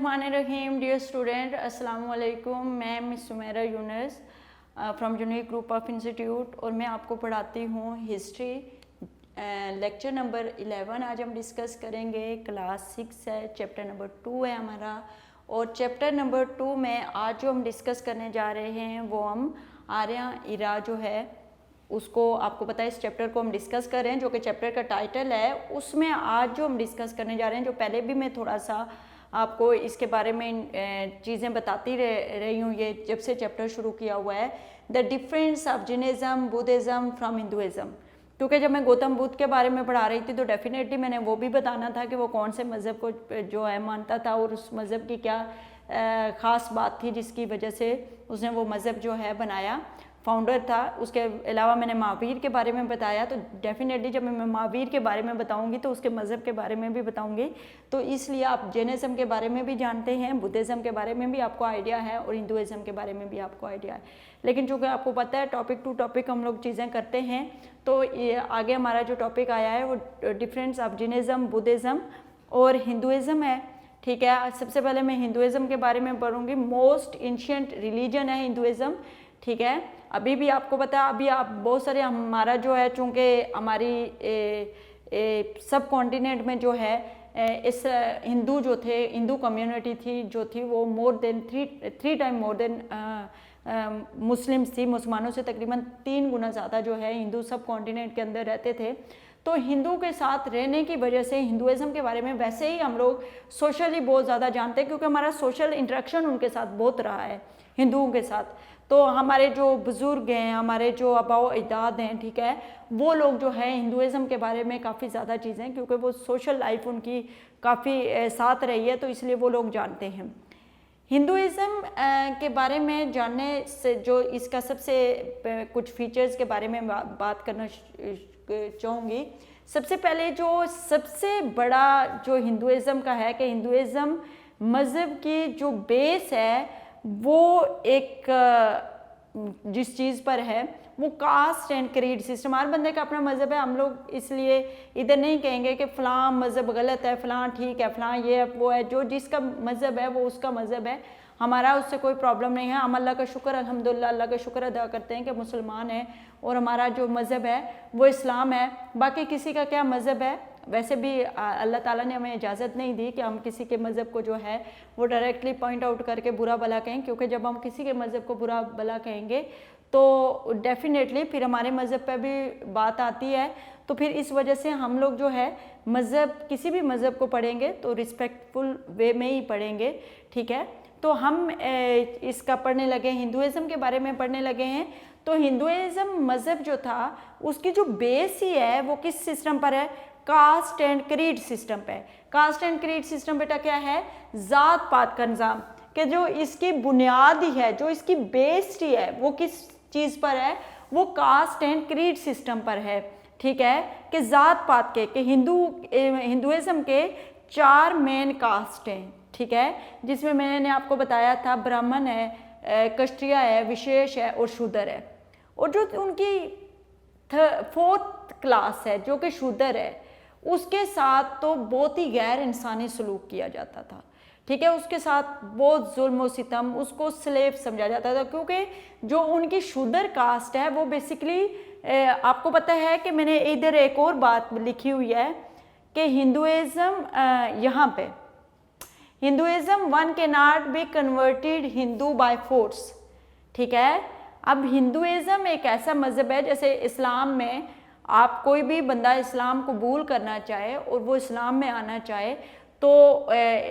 बिस्मिल्लाहिर्रहमानिर्रहीम। Dear student, अस्सलाम वालेकुम। मैं miss Sumera Yunus from unique group of institute और मैं आपको पढ़ाती हूँ हिस्ट्री लेक्चर नंबर 11। आज हम डिस्कस करेंगे क्लास 6 है, चैप्टर नंबर 2 है हमारा। और चैप्टर नंबर 2 में आज जो हम डिस्कस करने जा रहे हैं वो हम आर्या इरा जो है उसको, आपको पता है इस चैप्टर को हम डिस्कस कर रहे हैं जो कि चैप्टर का टाइटल है। उसमें आज जो हम डिस्कस करने जा रहे हैं, जो पहले भी मैं थोड़ा सा आपको इसके बारे में चीज़ें बताती रही हूँ ये जब से चैप्टर शुरू किया हुआ है, the difference of Jainism Buddhism from Hinduism. क्योंकि जब मैं गौतम बुद्ध के बारे में पढ़ा रही थी तो डेफिनेटली मैंने वो भी बताना था कि वो कौन से मज़हब को जो है मानता था और उस मज़हब की क्या ख़ास बात थी जिसकी वजह से उसने वो मज़हब जो है बनाया, फाउंडर था। उसके अलावा मैंने महावीर के बारे में बताया, तो डेफिनेटली जब मैं महावीर के बारे में बताऊंगी तो उसके मज़हब के बारे में भी बताऊंगी। तो इसलिए आप जैनिज़्म के बारे में भी जानते हैं, बुद्धिज़्म के बारे में भी आपको आइडिया है और हिंदुइज़्म के बारे में भी आपको आइडिया है। लेकिन चूँकि आपको पता है टॉपिक टू टॉपिक हम लोग चीज़ें करते हैं, तो ये आगे हमारा जो टॉपिक आया है वो डिफरेंस ऑफ जैनिज़्म बुद्धिज़्म और हिंदुइज़्म है। ठीक है, सबसे पहले मैं हिंदुइज़्म के बारे में पढ़ूंगी। मोस्ट एंशिएंट रिलीजन है हिंदुइज़्म। ठीक है, अभी भी आपको पता है, अभी आप बहुत सारे हमारा जो है चूँकि हमारी सब कॉन्टिनेंट में जो है इस हिंदू जो थे, हिंदू कम्युनिटी थी जो थी वो more than three time more than Muslims थी। मुसलमानों से तकरीबन 3 गुना ज़्यादा जो है हिंदू सब कॉन्टिनेंट के अंदर रहते थे। तो हिंदू के साथ रहने की वजह से हिंदुइज़्म के बारे में वैसे ही हम लोग सोशली बहुत ज़्यादा जानते हैं, क्योंकि हमारा सोशल इंटरेक्शन उनके साथ बहुत रहा है हिंदुओं के साथ। तो हमारे जो बुज़ुर्ग हैं, हमारे जो आबाओ अजदाद हैं, ठीक है, वो लोग जो है हिंदुइज़्म के बारे में काफ़ी ज़्यादा चीज़ें, क्योंकि वो सोशल लाइफ उनकी काफ़ी साथ रही है, तो इसलिए वो लोग जानते हैं। हिंदुइज़्म के बारे में जानने से जो इसका सबसे कुछ फीचर्स के बारे में बात करना चाहूँगी। सबसे पहले जो सबसे बड़ा जो हिंदुइज़्म का है कि हिंदुइज़्म मज़हब की जो बेस है वो एक जिस चीज़ पर है वो कास्ट एंड क्रीड सिस्टम। हर बंदे का अपना मज़हब है। हम लोग इसलिए इधर नहीं कहेंगे कि फ़लाँ मज़हब गलत है, फ़लाँ ठीक है, फ़लाँ ये वो है। जो जिसका मज़हब है वो उसका मज़हब है, हमारा उससे कोई प्रॉब्लम नहीं है। हम अल्लाह का शुक्र, अल्हम्दुलिल्लाह अल्लाह का शुक्र अदा करते हैं कि मुसलमान हैं और हमारा जो मज़हब है वो इस्लाम है। बाकी किसी का क्या मज़हब है, वैसे भी अल्लाह ताला ने हमें इजाज़त नहीं दी कि हम किसी के मज़हब को जो है वो डायरेक्टली पॉइंट आउट करके बुरा भला कहें, क्योंकि जब हम किसी के मज़हब को बुरा भला कहेंगे तो डेफिनेटली फिर हमारे मज़हब पे भी बात आती है। तो फिर इस वजह से हम लोग जो है मज़हब, किसी भी मज़हब को पढ़ेंगे तो रिस्पेक्टफुल वे में ही पढ़ेंगे। ठीक है, तो हम इसका पढ़ने लगे, हिंदुइज़्म के बारे में पढ़ने लगे हैं। तो हिंदुइज़्म मज़हब जो था उसकी जो बेस ही है वो किस सिस्टम पर है, कास्ट एंड क्रीड सिस्टम पे। कास्ट एंड क्रीड सिस्टम बेटा क्या है, ज़ात पात का निज़ाम, कि जो इसकी बुनियाद ही है, जो इसकी बेस ही है वो किस चीज़ पर है, वो कास्ट एंड क्रीड सिस्टम पर है। ठीक है, कि ज़ात पात के, कि हिंदुइज़्म के 4 मेन कास्ट हैं। ठीक है, जिसमें मैंने आपको बताया था ब्राह्मण है, क्षत्रिय है, विशेष है और शूद्र है। और जो उनकी 4th क्लास है जो कि शूद्र है, उसके साथ तो बहुत ही गैर इंसानी सलूक किया जाता था। ठीक है, उसके साथ बहुत जुल्म और सितम, उसको स्लेव समझा जाता था, क्योंकि जो उनकी शूद्र कास्ट है वो बेसिकली आपको पता है कि मैंने इधर एक और बात लिखी हुई है कि हिंदुइज़्म यहाँ पे Hinduism one can not be converted Hindu by force. ठीक है, अब हिंदुइज़्म एक ऐसा मज़हब है, जैसे इस्लाम में आप कोई भी बंदा इस्लाम कबूल करना चाहे और वो इस्लाम में आना चाहे तो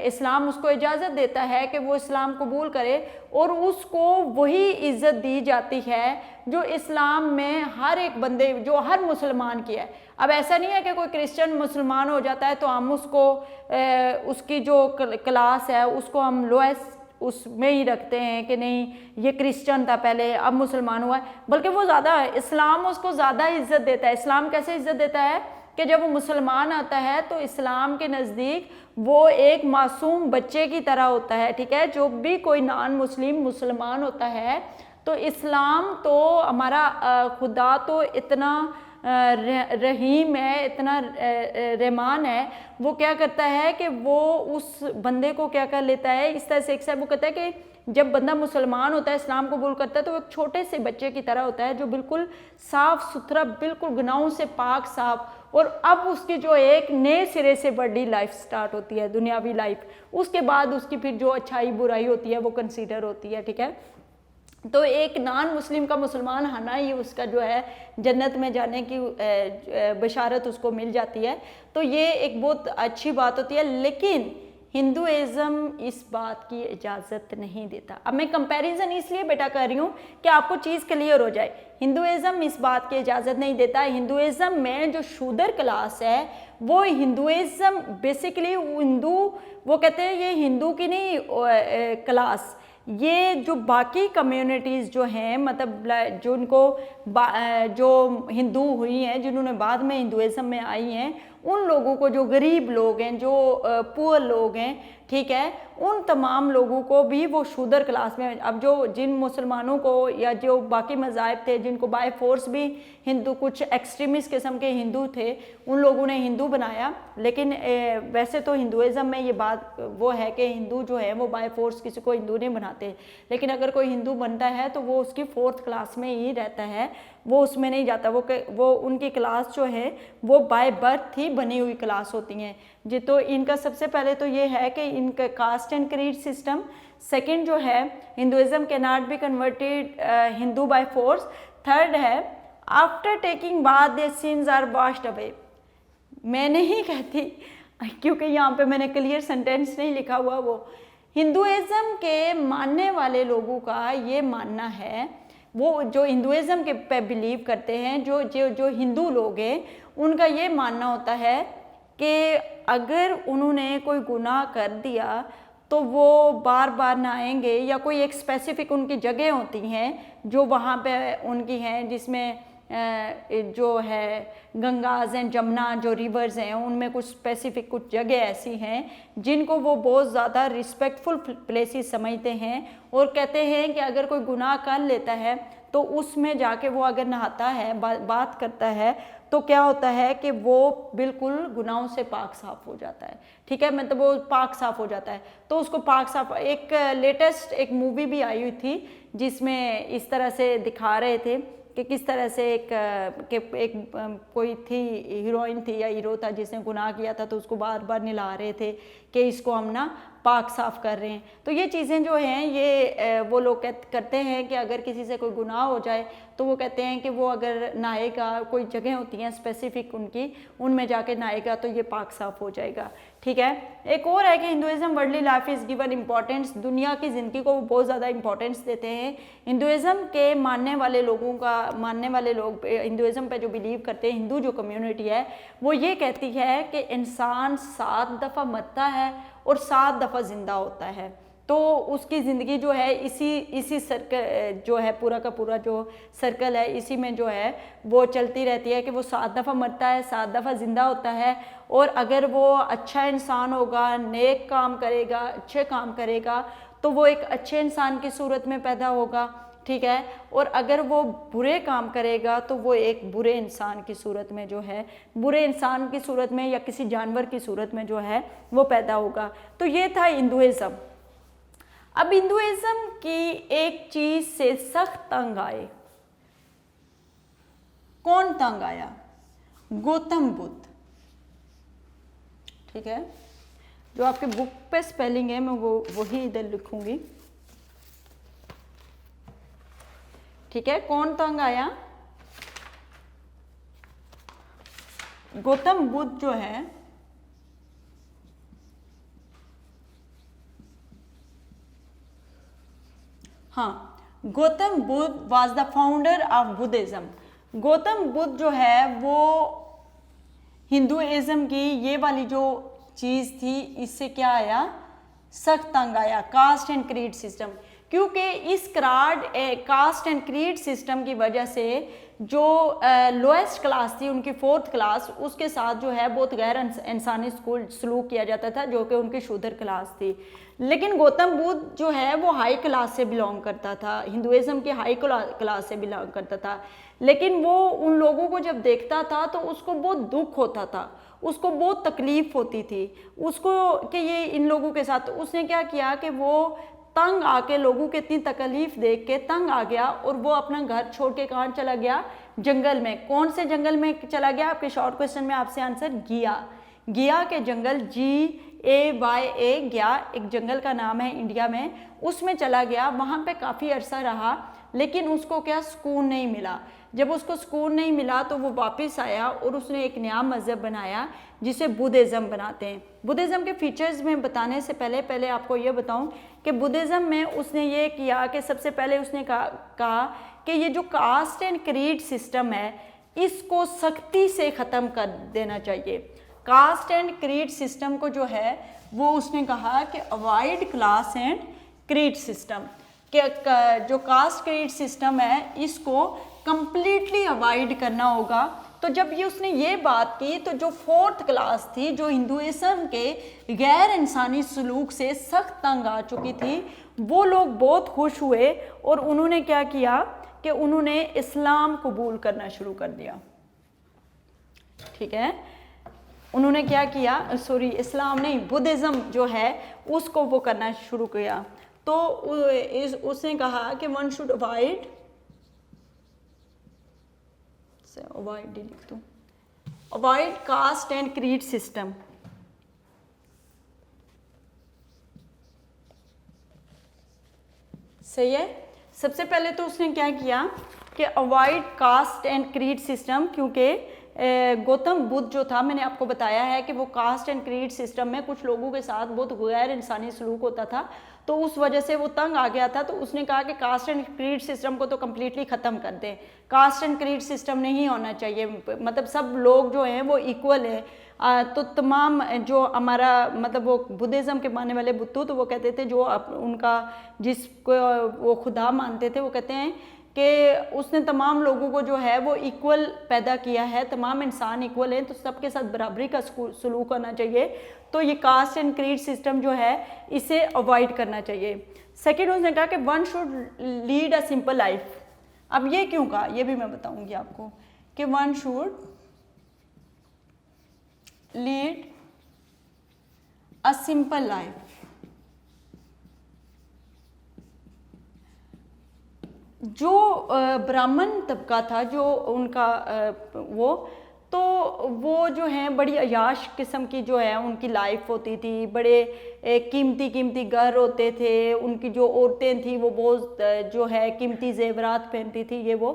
इस्लाम उसको इजाज़त देता है कि वो इस्लाम कबूल करे और उसको वही इज़्ज़त दी जाती है जो इस्लाम में हर एक बंदे, जो हर मुसलमान की है। अब ऐसा नहीं है कि कोई क्रिश्चियन मुसलमान हो जाता है तो हम उसको उसकी जो क्लास है उसको हम लोएस्ट उसमें ही रखते हैं कि नहीं ये क्रिश्चियन था पहले अब मुसलमान हुआ है, बल्कि वो ज़्यादा, इस्लाम उसको ज़्यादा इज़्ज़त देता है। इस्लाम कैसे इज़्ज़त देता है कि जब वो मुसलमान आता है तो इस्लाम के नज़दीक वो एक मासूम बच्चे की तरह होता है। ठीक है, जो भी कोई नॉन मुस्लिम मुसलमान होता है तो इस्लाम तो हमारा खुदा तो इतना रहीम है, इतना रहमान है, वो क्या करता है कि वो उस बंदे को क्या कर लेता है, इस तरह से एक साहब वो कहता है कि जब बंदा मुसलमान होता है, इस्लाम कबूल करता है, तो वो एक छोटे से बच्चे की तरह होता है जो बिल्कुल साफ़ सुथरा, बिल्कुल गुनाहों से पाक साफ, और अब उसकी जो एक नए सिरे से बड़ी लाइफ स्टार्ट होती है, दुनियावी लाइफ। उसके बाद उसकी फिर जो अच्छाई बुराई होती है वो कंसीडर होती है, ठीक है। तो एक नॉन मुस्लिम का मुसलमान होना ही उसका जो है जन्नत में जाने की बशारत उसको मिल जाती है। तो ये एक बहुत अच्छी बात होती है, लेकिन हिंदुइज़्म इस बात की इजाज़त नहीं देता। अब मैं कंपैरिजन इसलिए बेटा कर रही हूँ कि आपको चीज़ क्लियर हो जाए। हिंदुइज़्म इस बात की इजाज़त नहीं देता। हिंदुइज़्म में जो शूदर क्लास है वो हिंदुइज़्म बेसिकली हिंदू, वो कहते हैं ये हिंदू की नहीं क्लास, ये जो बाकी कम्युनिटीज़ जो हैं, मतलब जो उनको जो हिंदू हुई हैं, जिन्होंने बाद में हिंदुइज़्म में आई हैं, उन लोगों को, जो गरीब लोग हैं, जो पुअर लोग हैं, ठीक है, उन तमाम लोगों को भी वो शूदर क्लास में, अब जो जिन मुसलमानों को या जो बाकी मज़ाहिब थे जिनको बाय फोर्स भी हिंदू, कुछ एक्सट्रीमिस्ट किस्म के हिंदू थे, उन लोगों ने हिंदू बनाया। लेकिन वैसे तो हिंदुइज़्म में ये बात वो है कि हिंदू जो है वो बाय फोर्स किसी को हिंदू नहीं बनाते, लेकिन अगर कोई हिंदू बनता है तो वो उसकी 4th क्लास में ही रहता है, वो उसमें नहीं जाता। वो उनकी क्लास जो है वो बाय बर्थ ही बनी हुई क्लास होती हैं जी। तो इनका सबसे पहले तो ये है कि इनका caste and creed system. Second जो है, Hinduism can not be converted Hindu by force. Third है, after taking bath there sins are washed away. मैं नहीं कहती, क्योंकि यहाँ पे मैंने क्लियर सेंटेंस नहीं लिखा हुआ। वो हिंदुइज़्म के मानने वाले लोगों का ये मानना है, वो जो हिंदुइज़्म के पे बिलीव करते हैं, जो जो जो हिंदू लोग हैं, उनका ये मानना होता है कि अगर उन्होंने कोई गुनाह कर दिया तो वो बार बार ना आएंगे, या कोई एक स्पेसिफिक उनकी जगह होती हैं जो वहाँ पे उनकी हैं, जिसमें जो है गंगाज एंड जमुना जो रिवर्स हैं, उनमें कुछ स्पेसिफिक कुछ जगह ऐसी हैं जिनको वो बहुत ज़्यादा रिस्पेक्टफुल प्लेसेस समझते हैं, और कहते हैं कि अगर कोई गुनाह कर लेता है तो उसमें जाके वो अगर नहाता है, बात करता है, तो क्या होता है कि वो बिल्कुल गुनाहों से पाक साफ हो जाता है, ठीक है, मतलब वो पाक साफ हो जाता है। तो उसको पाक साफ, एक लेटेस्ट एक मूवी भी आई हुई थी जिसमें इस तरह से दिखा रहे थे कि किस तरह से एक कोई थी, हीरोइन थी या हीरो था, जिसने गुनाह किया था, तो उसको बार बार निला रहे थे कि इसको हम ना पाक साफ कर रहे हैं। तो ये चीज़ें जो हैं ये वो लोग करते हैं कि अगर किसी से कोई गुनाह हो जाए तो वो कहते हैं कि वो अगर नहाएगा, कोई जगह होती हैं स्पेसिफिक उनकी, उनमें जाके नहाएगा तो ये पाक साफ हो जाएगा, ठीक है। एक और है कि Hinduism worldly life is given importance, दुनिया की ज़िंदगी को वो बहुत ज़्यादा इंपॉर्टेंस देते हैं। हिंदुइज़्म के मानने वाले लोग हिंदुइज़्म पे जो बिलीव करते हैं, हिंदू जो कम्युनिटी है, वो ये कहती है कि इंसान 7 दफ़ा मरता है और 7 दफ़ा ज़िंदा होता है। तो उसकी ज़िंदगी जो है इसी सर्कल जो है, पूरा का पूरा जो सर्कल है, इसी में जो है वो चलती रहती है कि वो 7 दफ़ा मरता है, 7 दफ़ा ज़िंदा होता है, और अगर वो अच्छा इंसान होगा, नेक काम करेगा, अच्छे काम करेगा, तो वो एक अच्छे इंसान की सूरत में पैदा होगा, ठीक है, और अगर वो बुरे काम करेगा तो वो एक बुरे इंसान की सूरत में जो है, बुरे इंसान की सूरत में या किसी जानवर की सूरत में जो है वो पैदा होगा। तो ये था हिंदुइज़्म। अब हिंदुइज़्म की एक चीज़ से सख्त तंग आए। कौन तंग आया? गौतम बुद्ध, ठीक है। जो आपके बुक पे स्पेलिंग है मैं वही इधर लिखूंगी, ठीक है। कौन तंग आया? गौतम बुद्ध जो है हाँ, Gautam Buddha was the founder of Buddhism. Gautam Buddha जो है वो हिंदुइज्म की ये वाली जो चीज़ थी, इससे क्या आया? सख्त तंग आया, कास्ट एंड क्रीड सिस्टम। क्योंकि इस कास्ट एंड क्रीड सिस्टम की वजह से जो लोएस्ट क्लास थी, उनकी 4th क्लास, उसके साथ जो है बहुत गैर इंसानी सलूक किया जाता था, जो कि उनकी शूद्र क्लास थी। लेकिन गौतम बुद्ध जो है वो हाई क्लास से बिलोंग करता था, हिंदुइज्म की हाई क्लास से बिलोंग करता था। लेकिन वो उन लोगों को जब देखता था तो उसको बहुत दुख होता था, उसको बहुत तकलीफ होती थी उसको कि ये इन लोगों के साथ। उसने क्या किया कि वो तंग आके, लोगों के इतनी तकलीफ देख के तंग आ गया और वो अपना घर छोड़ के कहाँ चला गया? जंगल में। कौन से जंगल में चला गया? आपके शॉर्ट क्वेश्चन में आपसे आंसर गिया के जंगल, GAYA, गया एक जंगल का नाम है इंडिया में, उसमें चला गया। वहाँ पे काफ़ी अरसा रहा, लेकिन उसको क्या सुकून नहीं मिला। जब उसको सुकून नहीं मिला तो वो वापस आया और उसने एक नया मज़हब बनाया जिसे बुद्धिज़्म बनाते हैं। बुद्धिज़्म के फीचर्स में बताने से पहले आपको ये बताऊं कि बुद्धिज़्म में उसने ये किया कि सबसे पहले उसने कहा कि ये जो कास्ट एंड क्रीड सिस्टम है, इसको सख्ती से ख़त्म कर देना चाहिए। कास्ट एंड क्रीड सिस्टम को जो है वो उसने कहा कि avoid class and creed system, कि जो कास्ट क्रीड सिस्टम है इसको कंप्लीटली अवॉइड करना होगा। तो जब ये उसने ये बात की तो जो 4th क्लास थी, जो हिंदुइज्म के गैर इंसानी सलूक से सख्त तंग आ चुकी थी, वो लोग बहुत खुश हुए और उन्होंने क्या किया कि उन्होंने इस्लाम कबूल करना शुरू कर दिया। ठीक है, उन्होंने क्या किया, इस्लाम नहीं, बुद्धिज़्म जो है उसको वो करना शुरू किया। तो उसने कहा कि one should avoid caste and creed system. सही है। सबसे पहले तो उसने क्या किया कि avoid caste and creed system, क्योंकि गौतम बुद्ध जो था, मैंने आपको बताया है कि वो कास्ट एंड क्रीड सिस्टम में कुछ लोगों के साथ बहुत गैर इंसानी सलूक होता था, तो उस वजह से वो तंग आ गया था। तो उसने कहा कि कास्ट एंड क्रीड सिस्टम को तो कम्प्लीटली ख़त्म कर दें, कास्ट एंड क्रीड सिस्टम नहीं होना चाहिए, मतलब सब लोग जो हैं वो इक्वल है। तो तमाम जो हमारा मतलब वो बुद्धिज़्म के मानने वाले बुद्धू, तो वो कहते थे, जो उनका जिसको वो खुदा मानते थे, वो कहते हैं कि उसने तमाम लोगों को जो है वो इक्वल पैदा किया है, तमाम इंसान इक्वल हैं, तो सबके साथ बराबरी का सलूक होना चाहिए। तो ये कास्ट एंड क्रीड सिस्टम जो है इसे अवॉइड करना चाहिए। सेकेंड उसने कहा कि one should lead a simple life. अब ये क्यों कहा, ये भी मैं बताऊंगी आपको कि one should lead a simple life. जो ब्राह्मण तबका था, जो उनका वो जो है बड़ी अयाश किस्म की जो है उनकी लाइफ होती थी, बड़े कीमती घर होते थे, उनकी जो औरतें थी वो बहुत जो है कीमती जेवरात पहनती थी, ये वो।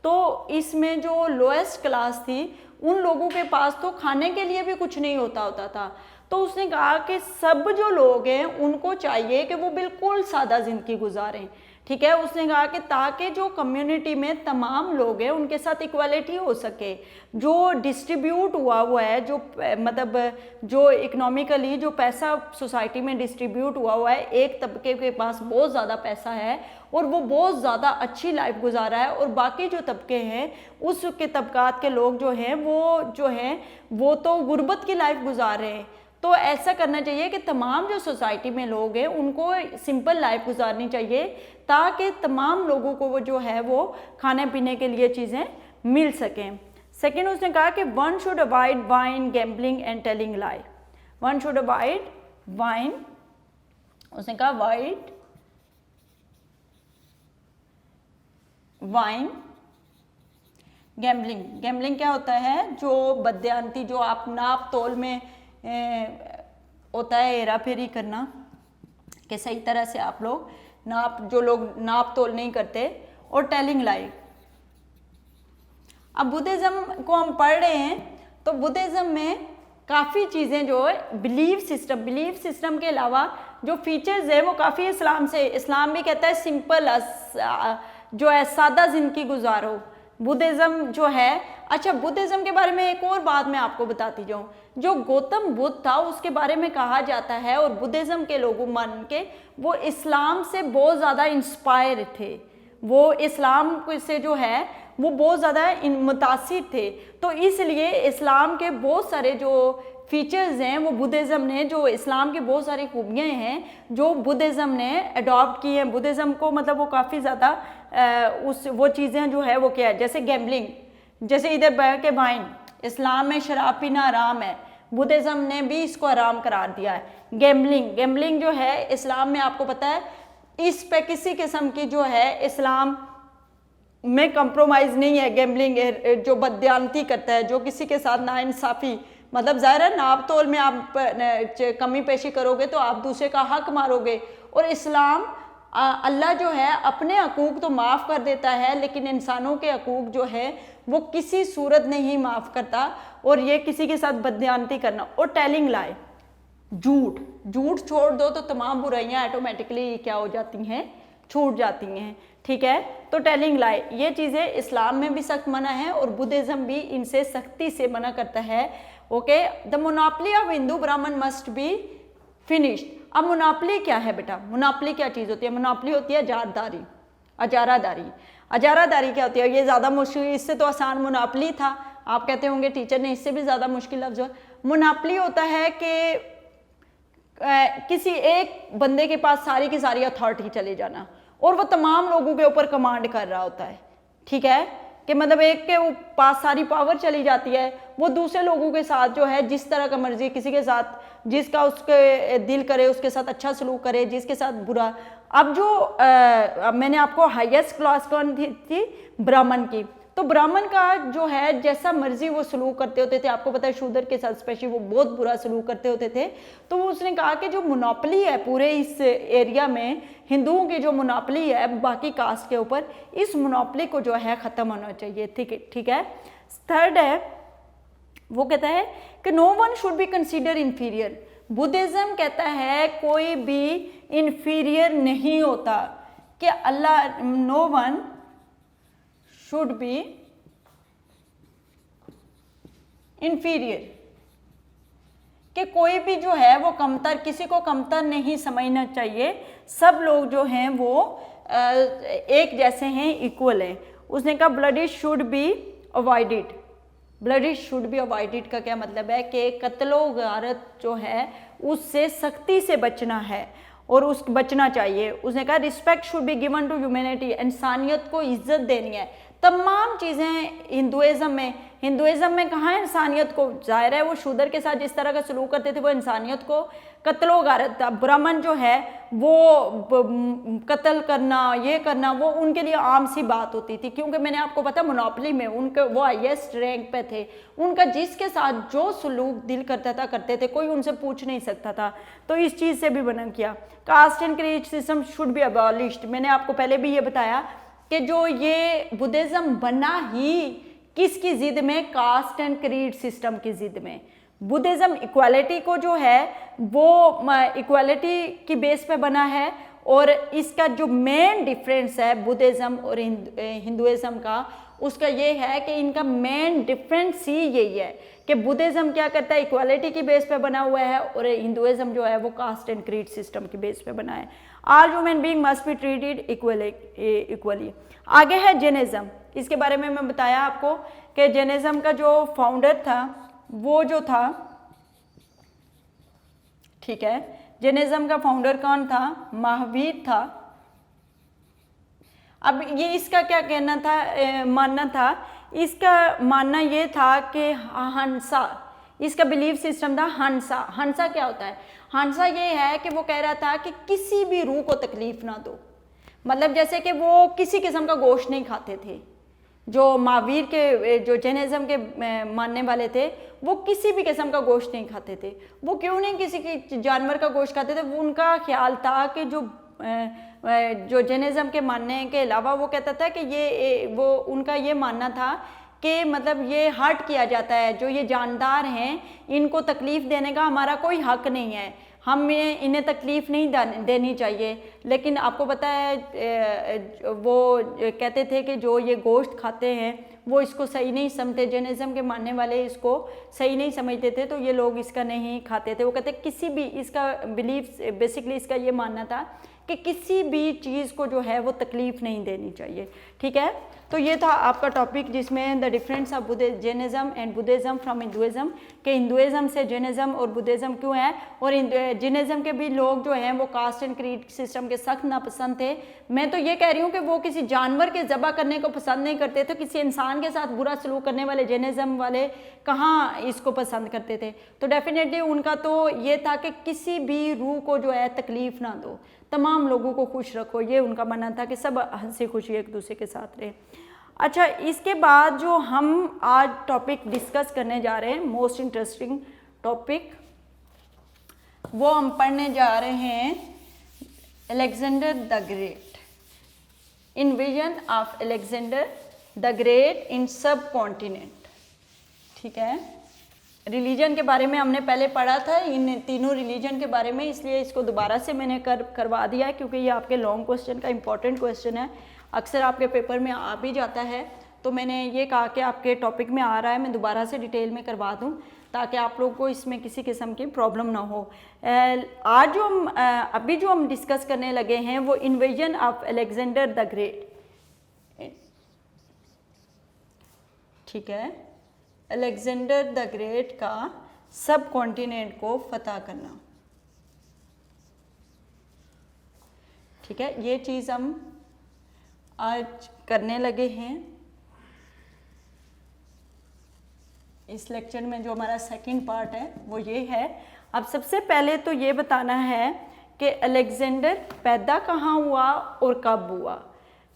तो इसमें जो लोएस्ट क्लास थी, उन लोगों के पास तो खाने के लिए भी कुछ नहीं होता था। तो उसने कहा कि सब जो लोग हैं उनको चाहिए कि वो बिल्कुल सादा ज़िंदगी गुजारें। ठीक है, उसने कहा कि ताकि जो कम्युनिटी में तमाम लोग हैं उनके साथ इक्वालिटी हो सके, जो डिस्ट्रीब्यूट हुआ है, जो मतलब जो इकोनॉमिकली जो पैसा सोसाइटी में डिस्ट्रीब्यूट हुआ है, एक तबके के पास बहुत ज़्यादा पैसा है और वो बहुत ज़्यादा अच्छी लाइफ गुजारा है, और बाकी जो तबके हैं उसके तबकात के लोग जो हैं वो तो गुर्बत की लाइफ गुजार रहे हैं। तो ऐसा करना चाहिए कि तमाम जो सोसाइटी में लोग हैं उनको सिंपल लाइफ गुजारनी चाहिए, ताकि तमाम लोगों को वो जो है वो खाने पीने के लिए चीज़ें मिल सकें। सेकेंड उसने कहा कि one should avoid wine, gambling and telling lie. One should avoid wine, उसने कहा अवॉइड वाइन, गैम्बलिंग। गैम्बलिंग क्या होता है? जो बदयांती, जो आप नाप तोल में होता है हेरा फेरी करना, कि सही तरह से आप लोग जो लोग नाप तोल नहीं करते, और टेलिंग लाई। अब बुद्धिज़्म को हम पढ़ रहे हैं तो बुद्धिज़्म में काफ़ी चीज़ें जो है बिलीफ सिस्टम के अलावा जो फीचर्स है वो काफ़ी इस्लाम भी कहता है सिंपल जो है सादा ज़िंदगी गुजारो। बुद्धिज़्म जो है अच्छा, बुद्धिज्म के बारे में एक और बात मैं आपको बताती जाऊँ, जो गौतम बुद्ध था उसके बारे में कहा जाता है, और बुद्धिज्म के लोगों मान के वो इस्लाम से बहुत ज़्यादा इंस्पायर थे, वो इस्लाम से जो है वो बहुत ज़्यादा मुतासिर थे। तो इसलिए इस्लाम के बहुत सारे जो फीचर्स हैं वो बुद्धिज़्म ने, जो इस्लाम की बहुत सारी खूबियाँ हैं जो बुद्धिज़्म ने अडॉप्ट की हैं, बुद्धिज़्म को मतलब वो काफ़ी ज़्यादा वो चीज़ें जो है वो क्या है, जैसे गैम्बलिंग, जैसे इधर बैठ के वाइन, इस्लाम में शराब पीना हराम है, बुद्धिज़्म ने भी इसको हराम करार दिया है। गैम्बलिंग जो है इस्लाम में आपको पता है, इस पे किसी किस्म की जो है इस्लाम में कंप्रोमाइज़ नहीं है। गैम्बलिंग जो बददियानती करता है, जो किसी के साथ नाइंसाफ़ी, मतलब ज़ाहिर है नाप तोल में आप कमी पेशी करोगे तो आप दूसरे का हक मारोगे। और इस्लाम अल्लाह जो है अपने हकूक़ तो माफ़ कर देता है, लेकिन इंसानों के हकूक़ जो है वो किसी सूरत में ही माफ़ करता। और ये किसी के साथ बददियानती करना और टेलिंग लाई, झूठ छोड़ दो तो तमाम बुराइयां ऑटोमेटिकली क्या हो जाती हैं, छूट जाती हैं। ठीक है, तो टेलिंग लाई ये चीज़ें इस्लाम में भी सख्त मना है और बुद्धिज़्म भी इनसे सख्ती से मना करता है। Okay, the monopoly of Hindu ब्राह्मण मस्ट बी फिनिश्ड। अब मोनोपोली क्या है बेटा, मोनोपोली क्या चीज़ होती है? मोनोपोली होती है अजारादारी क्या होती है? ये ज़्यादा मुश्किल, इससे तो आसान मोनोपोली था, आप कहते होंगे टीचर ने इससे भी ज़्यादा मुश्किल लफ्ज़। मोनोपोली होता है कि किसी एक बंदे के पास सारी की सारी अथॉरिटी चले जाना और वो तमाम लोगों के ऊपर कमांड कर रहा होता है। ठीक है, कि मतलब एक के पास सारी पावर चली जाती है, वो दूसरे लोगों के साथ जो है जिस तरह का मर्जी, किसी के साथ जिसका उसके दिल करे उसके साथ अच्छा सलूक करे, जिसके साथ बुरा। अब जो मैंने आपको हाईएस्ट क्लास कौन थी ब्राह्मण की, तो ब्राह्मण का जो है जैसा मर्जी वो सलूक करते होते थे, आपको पता है शूद्र के साथ स्पेशली वो बहुत बुरा सलूक करते होते थे। तो उसने कहा कि जो मोनोपोली है पूरे इस एरिया में, हिंदुओं की जो मोनोपोली है बाकी कास्ट के ऊपर, इस मोनोपोली को जो है ख़त्म होना चाहिए। ठीक है। थर्ड है, वो कहता है कि no one should be consider inferior. Buddhism कहता है कोई भी इन्फीरियर नहीं होता, कि Allah no one should be inferior, कि कोई भी जो है वो कमतर, किसी को कमतर नहीं समझना चाहिए, सब लोग जो हैं वो एक जैसे हैं, इक्वल हैं। उसने कहा bloody should be avoided. Bloody should be avoided का क्या मतलब है कि कत्लो गारत जो है उससे सख्ती से बचना है और उस बचना चाहिए। उसने कहा respect should be given to humanity, इंसानियत को इज्जत देनी है। तमाम चीज़ें हिंदुइज़्म में कहाँ है इंसानियत को? जाहिर है वो शूद्र के साथ जिस तरह का सलूक करते थे वो इंसानियत को कत्लो गारत था। ब्राह्मण जो है वो कत्ल करना, ये करना, वो उनके लिए आम सी बात होती थी, क्योंकि मैंने आपको पता मोनोपोली में उनके वो हाईएस्ट रैंक पे थे, उनका जिसके साथ जो सलूक दिल करता था करते थे, कोई उनसे पूछ नहीं सकता था। तो इस चीज़ से भी बना किया। Caste and creed system should be abolished. मैंने आपको पहले भी ये बताया कि जो ये बुद्धिज़्म बना ही किसकी जिद में? कास्ट एंड क्रीड सिस्टम की जिद में। बुद्धिज़्म इक्वालिटी को जो है वो इक्वालिटी की बेस पे बना है, और इसका जो मेन डिफरेंस है बुद्धिज़्म और हिंदुइज़्म का, उसका ये है कि इनका मेन डिफरेंस ही यही है कि बुद्धिज़्म क्या करता है, इक्वालिटी की बेस पे बना हुआ है, और हिंदुइज़्म जो है वो कास्ट एंड क्रीड सिस्टम की बेस पे बना है। All human being must be treated equally. आगे है जैनिज़्म। इसके बारे में मैं बताया आपको कि जैनिज़्म का जो फाउंडर था वो जो था, ठीक है, जैनिज़्म का फाउंडर कौन था? महावीर था। अब ये इसका क्या कहना था, मानना था, इसका मानना ये था कि हंसा, इसका बिलीफ सिस्टम था हंसा। हंसा क्या होता है? हंसा ये है कि वो कह रहा था कि किसी भी रूह को तकलीफ ना दो, मतलब जैसे कि वो किसी किस्म का गोश्त नहीं खाते थे। जो महावीर के, जो जैनिज़्म के मानने वाले थे, वो किसी भी किस्म का गोश्त नहीं खाते थे। वो क्यों नहीं किसी की जानवर का गोश्त खाते थे? वो उनका ख्याल था कि जो जैनिज़्म के मानने के अलावा वो कहता था कि वो उनका ये मानना था कि मतलब ये हर्ट किया जाता है, जो ये जानदार हैं इनको तकलीफ़ देने का हमारा कोई हक नहीं है, हमें इन्हें तकलीफ़ नहीं देनी चाहिए। लेकिन आपको पता है वो कहते थे कि जो ये गोश्त खाते हैं वो इसको सही नहीं समझते, जैनिज्म के मानने वाले इसको सही नहीं समझते थे, तो ये लोग इसका नहीं खाते थे। वो कहते किसी भी, इसका बिलीफ बेसिकली इसका ये मानना था कि किसी भी चीज़ को जो है वो तकलीफ़ नहीं देनी चाहिए। ठीक है, तो ये था आपका टॉपिक जिसमें the difference of Jainism and Buddhism from Hinduism, कि हिंदुइज़्म से जैनिज्म और बुद्धिज़्म क्यों है, और जैनिज्म के भी लोग जो हैं वो कास्ट एंड क्रीड सिस्टम के सख्त नापसंद थे। मैं तो ये कह रही हूँ कि वो किसी जानवर के ज़बह करने को पसंद नहीं करते थे, किसी इंसान के साथ बुरा सलूक करने वाले जैनिज्म वाले कहाँ इसको पसंद करते थे। तो डेफिनेटली उनका तो ये था कि किसी भी रूह को जो है तकलीफ़ ना दो, तमाम लोगों को खुश रखो, ये उनका मानना था कि सब हंसी खुशी एक दूसरे के साथ रहे। अच्छा, इसके बाद जो हम आज टॉपिक डिस्कस करने जा रहे हैं, मोस्ट इंटरेस्टिंग टॉपिक, वो हम पढ़ने जा रहे हैं Alexander the great, invasion of Alexander the great in सब कॉन्टिनेंट। ठीक है, रिलीजन के बारे में हमने पहले पढ़ा था, इन तीनों रिलीजन के बारे में, इसलिए इसको दोबारा से मैंने करवा दिया है क्योंकि ये आपके लॉन्ग क्वेश्चन का इंपॉर्टेंट क्वेश्चन है, अक्सर आपके पेपर में आ भी जाता है। तो मैंने ये कहा कि आपके टॉपिक में आ रहा है, मैं दोबारा से डिटेल में करवा दूं ताकि आप लोग को इसमें किसी किस्म की प्रॉब्लम ना हो। आज जो हम अभी जो हम डिस्कस करने लगे हैं वो invasion of Alexander the great. ठीक है, अलेक्जेंडर द ग्रेट का सब कॉन्टिनेंट को फतह करना। ठीक है, ये चीज़ हम आज करने लगे हैं इस लेक्चर में। जो हमारा सेकंड पार्ट है वो ये है। अब सबसे पहले तो ये बताना है कि अलेक्जेंडर पैदा कहाँ हुआ और कब हुआ।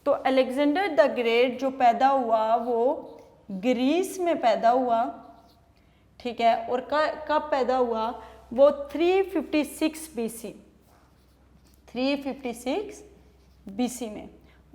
तो अलेक्जेंडर द ग्रेट जो पैदा हुआ वो ग्रीस में पैदा हुआ। ठीक है, और कब पैदा हुआ, वो 356 BC, 356 BC में।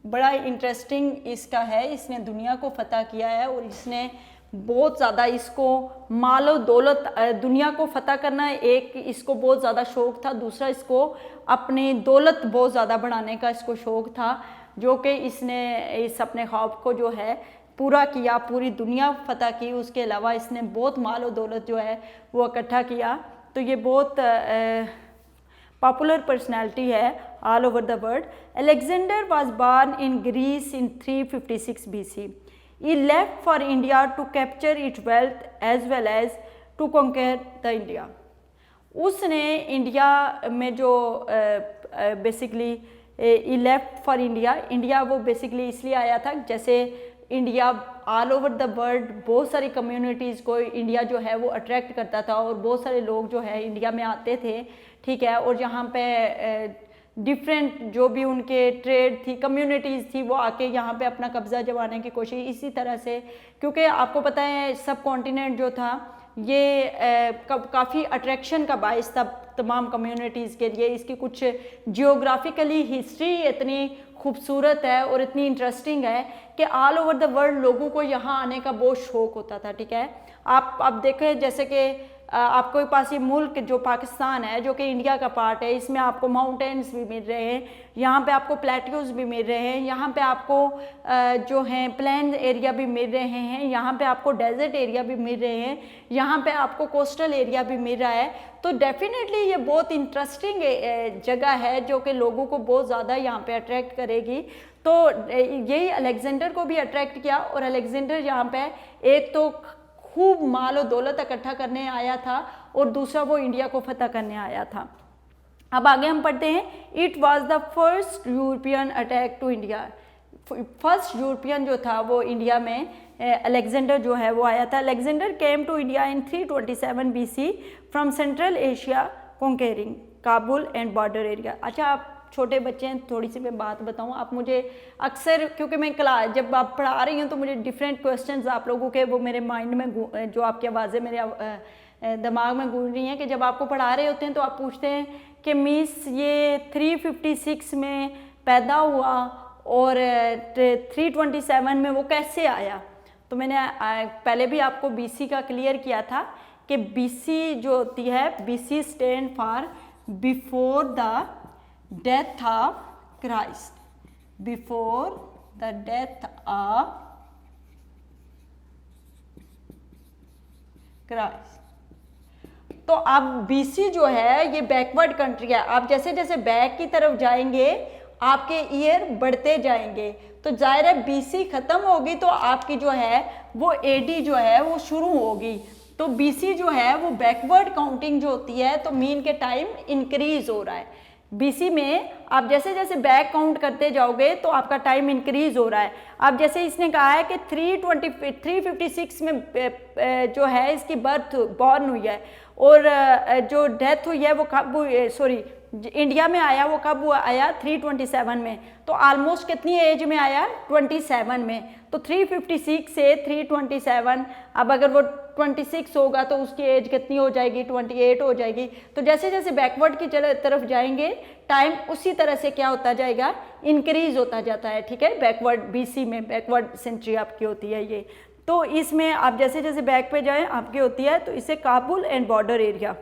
बड़ा इंटरेस्टिंग इसका है, इसने दुनिया को फतह किया है और इसने बहुत ज़्यादा इसको मालो दौलत, दुनिया को फतह करना एक इसको बहुत ज़्यादा शौक़ था, दूसरा इसको अपनी दौलत बहुत ज़्यादा बढ़ाने का इसको शौक़ था, जो कि इसने इस अपने ख्वाब को जो है पूरा किया, पूरी दुनिया फतह की। उसके अलावा इसने बहुत माल और दौलत जो है वो इकट्ठा किया। तो ये बहुत पॉपुलर पर्सनैलिटी है all over the world. Alexander was born in Greece in 356 BC. He left for India to capture its wealth as well as to conquer the India. उसने इंडिया में जो basically he left for India, India वो basically इसलिए आया था, जैसे India all over the world बहुत सारी कम्युनिटीज़ को इंडिया जो है वो अट्रैक्ट करता था और बहुत सारे लोग जो है इंडिया में आते थे। ठीक है, और यहाँ पे डिफरेंट जो भी उनके ट्रेड थी, कम्युनिटीज़ थी, वो आके यहाँ पे अपना कब्ज़ा जमाने की कोशिश। इसी तरह से क्योंकि आपको पता है सब कॉन्टिनेंट जो था ये काफ़ी अट्रैक्शन का बाइस था तमाम कम्युनिटीज़ के लिए। इसकी कुछ जियोग्राफिकली हिस्ट्री इतनी खूबसूरत है और इतनी इंटरेस्टिंग है कि ऑल ओवर द वर्ल्ड लोगों को यहाँ आने का बहुत शौक़ होता था। ठीक है, आप देखें जैसे कि आपके पास ये मुल्क जो पाकिस्तान है, जो कि इंडिया का पार्ट है, इसमें आपको माउंटेन्स भी मिल रहे हैं, यहाँ पे आपको प्लेट्यूज भी मिल रहे हैं, यहाँ पे आपको जो हैं प्लेन एरिया भी मिल रहे हैं, यहाँ पे आपको डेजर्ट एरिया भी मिल रहे हैं, यहाँ पे आपको कोस्टल एरिया भी मिल रहा है। तो डेफिनेटली ये बहुत इंटरेस्टिंग जगह है जो कि लोगों को बहुत ज़्यादा यहाँ पे अट्रैक्ट करेगी। तो यही अलेक्जेंडर को भी अट्रैक्ट किया और अलेक्जेंडर यहाँ पे एक तो खूब माल और दौलत इकट्ठा करने आया था और दूसरा वो इंडिया को फतह करने आया था। अब आगे हम पढ़ते हैं। It was the first European attack to India. First European जो था वो इंडिया में अलेक्जेंडर जो है वो आया था। Alexander came to India in 327 BC from Central Asia conquering Kabul and border area. अच्छा, आप छोटे बच्चे हैं, थोड़ी सी मैं बात बताऊं, आप मुझे अक्सर, क्योंकि मैं क्लास जब आप पढ़ा रही हूँ तो मुझे डिफरेंट क्वेश्चंस आप लोगों के वो मेरे माइंड में जो आपकी आवाज़ें मेरे दिमाग में गूंज रही हैं कि जब आपको पढ़ा रहे होते हैं तो आप पूछते हैं कि मिस ये 356 में पैदा हुआ और 327 में वो कैसे आया। तो मैंने पहले भी आपको BC का क्लियर किया था कि BC जो होती है, BC stand for before the death of Christ, before the death of Christ. तो अब बीसी जो है ये बैकवर्ड कंट्री है। आप जैसे जैसे बैक की तरफ जाएंगे आपके ईयर बढ़ते जाएंगे, तो जाहिर है बीसी खत्म होगी तो आपकी जो है वो एडी जो है वो शुरू होगी। तो बीसी जो है वो बैकवर्ड काउंटिंग जो होती है, तो मीन के टाइम इंक्रीज हो रहा है। बीसी में आप जैसे जैसे बैक काउंट करते जाओगे तो आपका टाइम इंक्रीज हो रहा है। अब जैसे इसने कहा है कि 356 में जो है इसकी बॉर्न हुई है, और जो डेथ हुई है वो कब हुई, सॉरी इंडिया में आया वो कब हुआ, आया 327 में। तो ऑलमोस्ट कितनी एज में आया, 27 में। तो 356 से 327, अब अगर वो 26 होगा तो उसकी एज कितनी हो जाएगी, 28 हो जाएगी। तो जैसे जैसे बैकवर्ड की तरफ जाएंगे टाइम उसी तरह से क्या होता जाएगा, इंक्रीज होता जाता है। ठीक है, बैकवर्ड बीसी में बैकवर्ड सेंचुरी आपकी होती है ये। तो इसमें आप जैसे जैसे बैक पे जाएं आपकी होती है, तो इसे काबुल एंड बॉर्डर एरिया।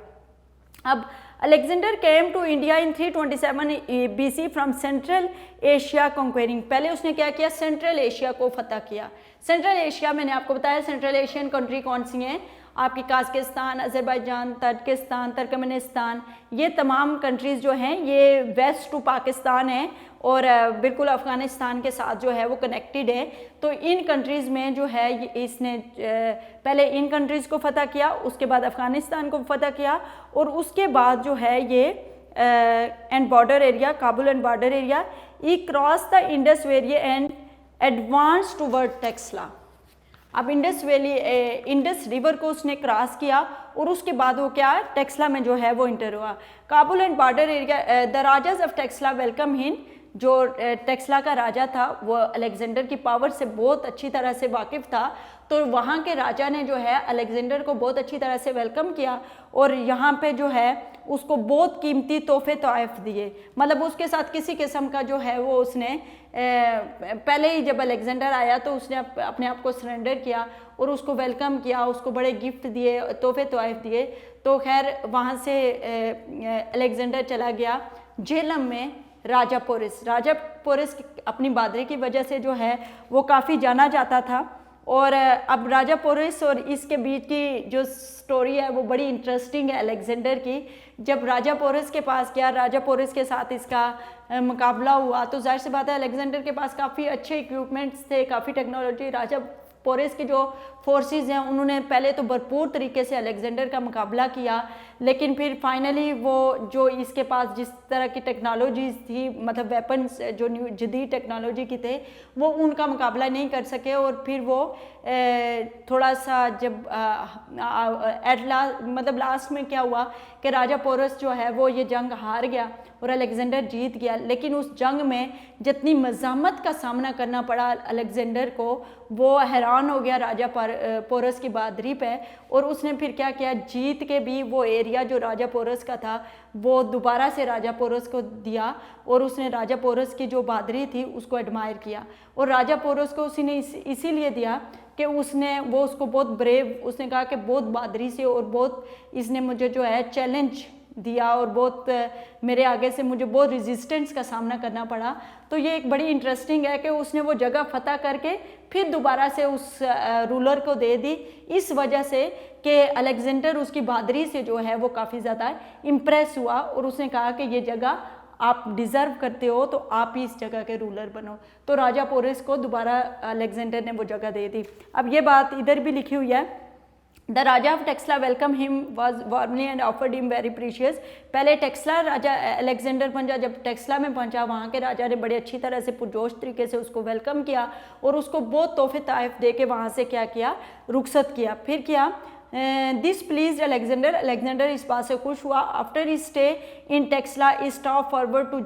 अब Alexander came to India in 327 BC from Central Asia conquering. पहले उसने क्या किया, सेंट्रल एशिया को फतह किया। सेंट्रल एशिया मैंने आपको बताया सेंट्रल एशियन कंट्री कौन सी हैं, आपकी काज़किस्तान, अज़रबैजान, तर्किस्तान, तुर्कमेनिस्तान, ये तमाम कंट्रीज़ जो हैं ये वेस्ट टू पाकिस्तान है और बिल्कुल अफ़गानिस्तान के साथ जो है वो कनेक्टेड है। तो इन कंट्रीज़ में जो है इसने पहले इन कंट्रीज़ को फतह किया, उसके बाद अफ़गानिस्तान को फतह किया, और उसके बाद जो है ये and border area, Kabul and border area, E cross the Indus valley and advance toward Taxila. अब इंडस वैली, इंडस रिवर को उसने क्रॉस किया और उसके बाद वो क्या, टेक्सला में जो है वो इंटर हुआ। Kabul and border area, the rajas of Taxila welcome him. जो टेक्सला का राजा था वो अलेक्जेंडर की पावर से बहुत अच्छी तरह से वाकिफ़ था, तो वहाँ के राजा ने जो है अलेक्जेंडर को बहुत अच्छी तरह से वेलकम किया और यहाँ पे जो है उसको बहुत कीमती तोहफे तोहफ़ दिए। मतलब उसके साथ किसी किस्म का जो है वो उसने पहले ही जब अलेक्जेंडर आया तो उसने अपने आप को सरेंडर किया और उसको वेलकम किया, उसको बड़े गिफ्ट दिए, तोहफे तोहफ़ दिए। तो खैर वहाँ से अलेक्जेंडर चला गया जेलम में। राजा पोरस अपनी बहादुरी की वजह से जो है वो काफ़ी जाना जाता था। और अब राजा पोरस और इसके बीच की जो स्टोरी है वो बड़ी इंटरेस्टिंग है अलेक्जेंडर की। जब राजा पोरस के पास गया, राजा पोरस के साथ इसका मुकाबला हुआ, तो जाहिर सी बात है अलेक्जेंडर के पास काफ़ी अच्छे इक्विपमेंट्स थे, काफ़ी टेक्नोलॉजी। राजा पोरस की जो फोर्सेस हैं उन्होंने पहले तो भरपूर तरीके से अलेक्जेंडर का मुकाबला किया, लेकिन फिर फाइनली वो जो इसके पास जिस तरह की टेक्नोलॉजीज़ थी, मतलब वेपन्स जो जदीद टेक्नोलॉजी की थे, वो उनका मुकाबला नहीं कर सके। और फिर वो थोड़ा सा जब मतलब लास्ट में क्या हुआ कि राजा पोरस जो है वो ये जंग हार गया और अलेक्जेंडर जीत गया। लेकिन उस जंग में जितनी मज़ामत का सामना करना पड़ा अलेक्जेंडर को, वो हैरान हो गया राजा पोरस की बहादुरी पे। और उसने फिर क्या किया, जीत के भी वो एरिया जो राजा पोरस का था वो दोबारा से राजा पोरस को दिया और उसने राजा पोरस की जो बहादुरी थी उसको एडमायर किया। और राजा पोरस को उसने इसीलिए दिया कि वो उसको बहुत ब्रेव, उसने कहा कि बहुत बहादुरी से और बहुत इसने मुझे जो है चैलेंज दिया और बहुत मेरे आगे से मुझे बहुत रेजिस्टेंस का सामना करना पड़ा। तो ये एक बड़ी इंटरेस्टिंग है कि उसने वो जगह फतह करके फिर दोबारा से उस रूलर को दे दी, इस वजह से कि अलेक्जेंडर उसकी बहादुरी से जो है वो काफ़ी ज़्यादा इम्प्रेस हुआ और उसने कहा कि ये जगह आप डिज़र्व करते हो तो आप ही इस जगह के रूलर बनो। तो राजा पोरस को दोबारा अलेक्जेंडर ने वो जगह दे दी। अब ये बात इधर भी लिखी हुई है, the Raja of Taxila welcome him was warmly and offered him very precious. पहले टेक्सला राजा अलेक्जेंडर पहुंचा, जब टेक्सला में पहुंचा वहाँ के राजा ने बड़ी अच्छी तरह से पुरजोश तरीके से उसको वेलकम किया और उसको बहुत तोहफे तोहफ़ दे के वहाँ से क्या किया, रुखसत किया। फिर किया दिस प्लीज अलेक्जेंडर, अलेक्जेंडर इस बात से खुश हुआ। After he stay in Taxila step forward to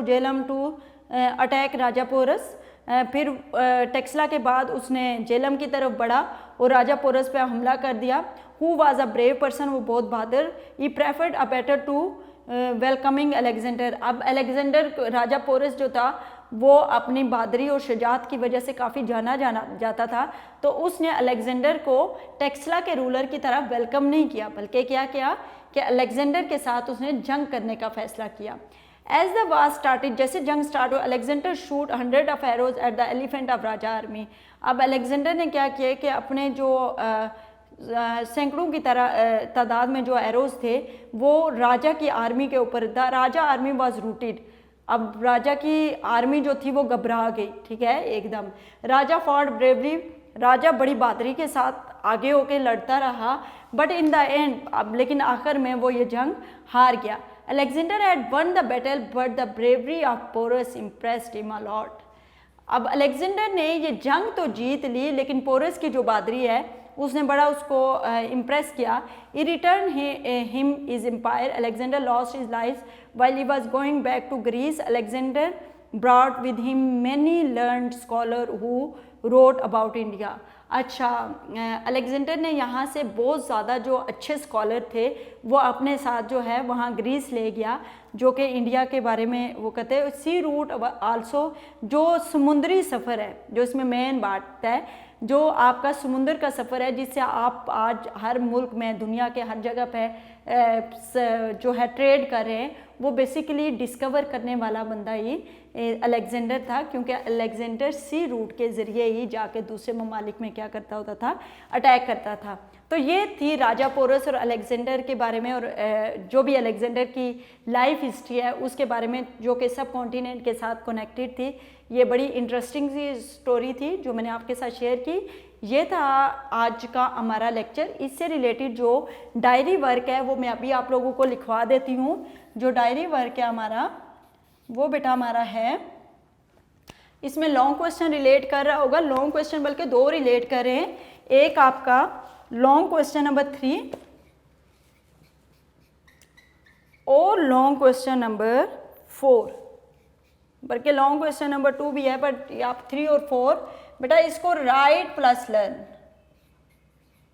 Jhelum to attack Raja Porus. फिर टेक्सला के बाद उसने जेलम की तरफ बढ़ा और राजा पोरस पे हमला कर दिया। Who was a brave person, वो बहुत बहादुर। He preferred a better to welcoming Alexander. अब अलेक्जेंडर राजा पोरस जो था वो अपनी बहादुरी और शुजाअत की वजह से काफ़ी जाना जाता था, तो उसने अलेक्जेंडर को टेक्सला के रूलर की तरफ वेलकम नहीं किया, बल्कि क्या किया कि अलेक्जेंडर के साथ उसने जंग करने का फैसला किया। एज द वार स्टार्टेड, जैसे जंग स्टार्ट हो, Alexander shoot 100 of arrows at the elephant of Raja army. अब अलेक्जेंडर ने क्या किया कि अपने जो सैकड़ों की तरह तादाद में जो एरोज थे वो राजा की आर्मी के ऊपर, the Raja army was rooted. अब राजा की आर्मी जो थी वो घबरा गई, ठीक है, एकदम। राजा फॉर्ड ब्रेवरी, राजा बड़ी बहादुरी के साथ आगे होके लड़ता रहा, बट इन द एंड, अब लेकिन आखिर में वो ये जंग हार गया। Alexander had won the battle but the bravery of Porus impressed him a lot. अब अलेक्जेंडर ने ये जंग तो जीत ली, लेकिन पोरस की जो बहादुरी है उसने बड़ा उसको इम्प्रेस किया। He return him his empire. Alexander lost his life while he was going back to Greece. Alexander brought with him many learned scholars who wrote about India. अच्छा, अलेक्जेंडर ने यहाँ से बहुत ज़्यादा जो अच्छे स्कॉलर थे वो अपने साथ जो है वहाँ ग्रीस ले गया, जो कि इंडिया के बारे में वो कहते हैं। सी रूट आल्सो, जो समुद्री सफ़र है, जो इसमें मेन बात है, जो आपका समुद्र का सफ़र है जिससे आप आज हर मुल्क में, दुनिया के हर जगह पे जो है ट्रेड कर रहे हैं, वो बेसिकली डिस्कवर करने वाला बंदा ही अलेक्जेंडर था, क्योंकि अलेक्जेंडर सी रूट के ज़रिए ही जाके दूसरे ममालिक में क्या करता होता था, अटैक करता था। तो ये थी राजा पोरस और अलेक्जेंडर के बारे में, और जो भी अलेक्जेंडर की लाइफ हिस्ट्री है उसके बारे में, जो कि सब कॉन्टिनेंट के साथ कनेक्टेड थी। ये बड़ी इंटरेस्टिंग सी स्टोरी थी जो मैंने आपके साथ शेयर की। ये था आज का हमारा लेक्चर। इससे रिलेटेड जो डायरी वर्क है वो मैं अभी आप लोगों को लिखवा देती हूँ। जो डायरी वर्क है हमारा, वो बेटा हमारा है, इसमें लॉन्ग क्वेश्चन रिलेट कर रहा होगा, लॉन्ग क्वेश्चन बल्कि 2 रिलेट कर रहे हैं। एक आपका लॉन्ग क्वेश्चन नंबर 3 और लॉन्ग क्वेश्चन नंबर 4, बल्कि लॉन्ग क्वेश्चन नंबर 2 भी है, बट आप 3 और 4 बेटा इसको right plus learn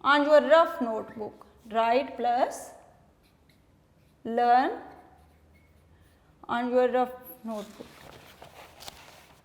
on your rough notebook, right plus learn on your rough notebook.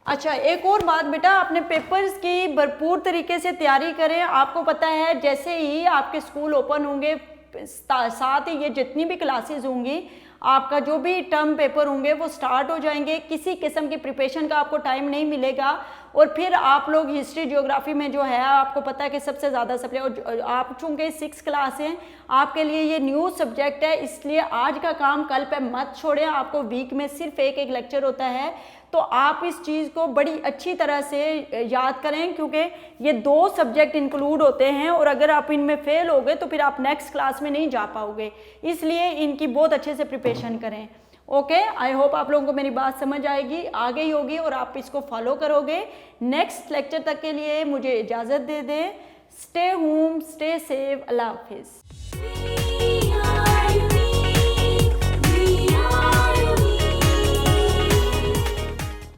अच्छा, एक और बात बेटा, अपने पेपर्स की भरपूर तरीके से तैयारी करें। आपको पता है जैसे ही आपके स्कूल ओपन होंगे, साथ ही ये जितनी भी क्लासेस होंगी, आपका जो भी टर्म पेपर होंगे वो स्टार्ट हो जाएंगे। किसी किस्म की प्रिपरेशन का आपको टाइम नहीं मिलेगा। और फिर आप लोग हिस्ट्री ज्योग्राफी में जो है, आपको पता है कि सबसे ज़्यादा सब्जेक्ट, और आप चूँकि 6 क्लास हैं, आपके लिए ये न्यू सब्जेक्ट है, इसलिए आज का काम कल पे मत छोड़ें। आपको वीक में सिर्फ एक लेक्चर होता है, तो आप इस चीज़ को बड़ी अच्छी तरह से याद करें, क्योंकि ये 2 सब्जेक्ट इंक्लूड होते हैं, और अगर आप इनमें फेल हो गए तो फिर आप नेक्स्ट क्लास में नहीं जा पाओगे। इसलिए इनकी बहुत अच्छे से प्रिपरेशन करें। ओके, आई होप आप लोगों को मेरी बात समझ आएगी, आ गई होगी, और आप इसको फॉलो करोगे। नेक्स्ट लेक्चर तक के लिए मुझे इजाज़त दे दें। स्टे होम, स्टे सेफ, अल्लाह हाफिज़।